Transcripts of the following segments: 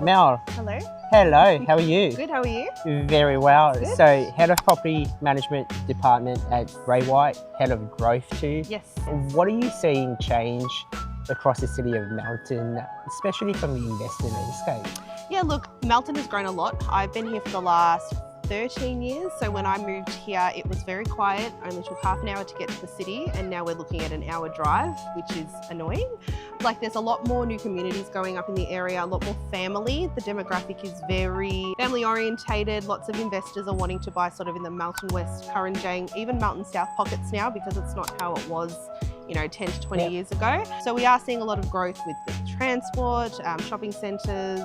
Mel. Hello. Hello, how are you? Good, how are you? Very well. Good. So, Head of Property Management Department at Ray White, Head of Growth too. Yes. What are you seeing change across the city of Melton, especially from the investor landscape? Yeah, look, Melton has grown a lot. I've been here for the last 13 years. So when I moved here, it was very quiet, only took half an hour to get to the city, and now we're looking at an hour drive, which is annoying. Like, there's a lot more new communities going up in the area, a lot more family. The demographic is very family orientated. Lots of investors are wanting to buy sort of in the Melton West, Kurunjang, even Melton South pockets now, because it's not how it was, 10 to 20 years ago. So we are seeing a lot of growth with the transport, shopping centres,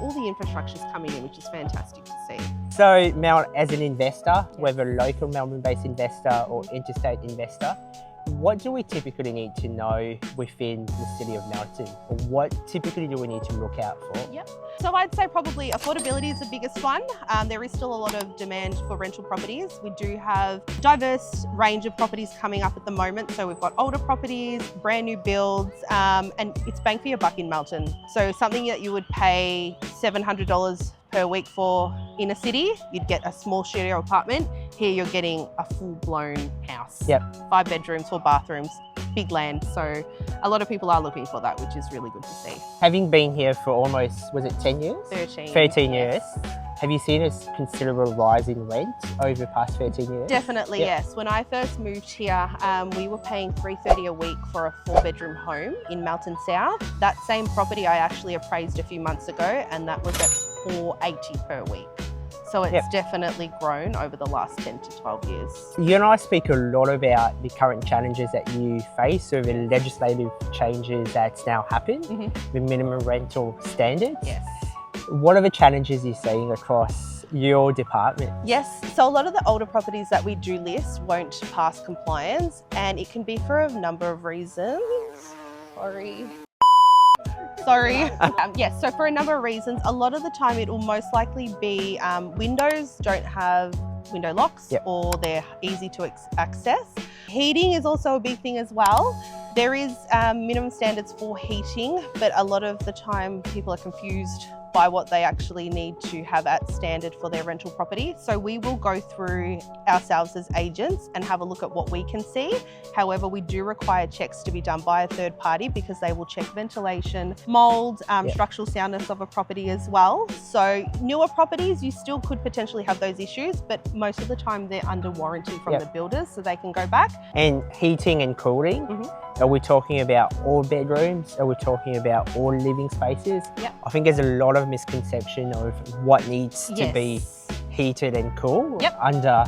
all the infrastructure's coming in, which is fantastic to see. So, Mel, as an investor, whether local Melbourne-based investor or interstate investor, what do we typically need to know within the city of Melton? Or what typically do we need to look out for? Yep. So I'd say probably affordability is the biggest one. There is still a lot of demand for rental properties. We do have a diverse range of properties coming up at the moment. So we've got older properties, brand new builds, and it's bang for your buck in Melton. So something that you would pay $700 per week for in a city, you'd get a small studio apartment. Here you're getting a full-blown house. Yep. 5 bedrooms, 4 bathrooms, big land. So a lot of people are looking for that, which is really good to see. Having been here for almost, was it 10 years? 13. 13 years. Have you seen a considerable rise in rent over the past 13 years? Definitely, yes. When I first moved here, we were paying $330 a week for a 4-bedroom home in Melton South. That same property I actually appraised a few months ago, and that was at $480 per week. So it's definitely grown over the last 10 to 12 years. You and I speak a lot about the current challenges that you face with the legislative changes that's now happened, the minimum rental standards. Yes. What are the challenges you're seeing across your department? Yes, so a lot of the older properties that we do list won't pass compliance, and it can be for a number of reasons. Sorry. Yes, so for a number of reasons, a lot of the time it will most likely be windows don't have window locks or they're easy to access. Heating is also a big thing as well. There is minimum standards for heating, but a lot of the time people are confused by what they actually need to have at standard for their rental property. So we will go through ourselves as agents and have a look at what we can see. However, we do require checks to be done by a third party because they will check ventilation, mould, structural soundness of a property as well. So newer properties, you still could potentially have those issues, but most of the time they're under warranty from the builders, so they can go back. And heating and cooling, are we talking about all bedrooms? Are we talking about all living spaces? I think there's a lot of misconception of what needs to be heated and cool under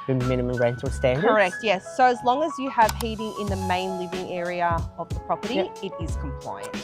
the minimum rental standards. Correct, yes. So as long as you have heating in the main living area of the property, it is compliant.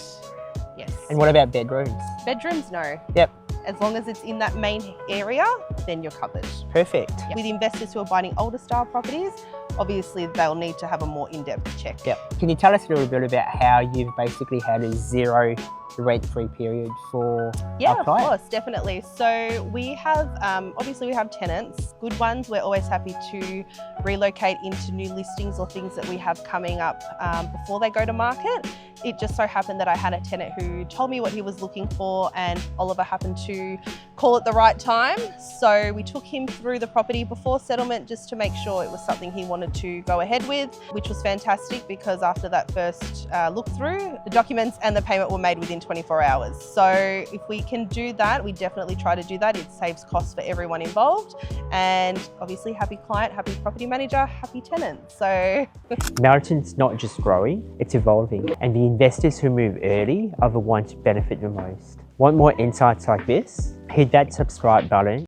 Yes. And what about bedrooms? Bedrooms, no. Yep. As long as it's in that main area, then you're covered. Perfect. With investors who are buying older style properties, obviously they'll need to have a more in-depth check. Can you tell us a little bit about how you've basically had a zero rent-free period for our clients? Of course, definitely. So we have, obviously we have tenants, good ones. We're always happy to relocate into new listings or things that we have coming up before they go to market. It just so happened that I had a tenant who told me what he was looking for, and Oliver happened to call at the right time. So we took him through the property before settlement just to make sure it was something he wanted to go ahead with, which was fantastic because after that first look through, the documents and the payment were made within 24 hours. So if we can do that, we definitely try to do that. It saves costs for everyone involved, and obviously happy client, happy property manager, happy tenant. So Melton's not just growing, it's evolving, and the investors who move early are the ones who benefit the most. Want more insights like this? Hit that subscribe button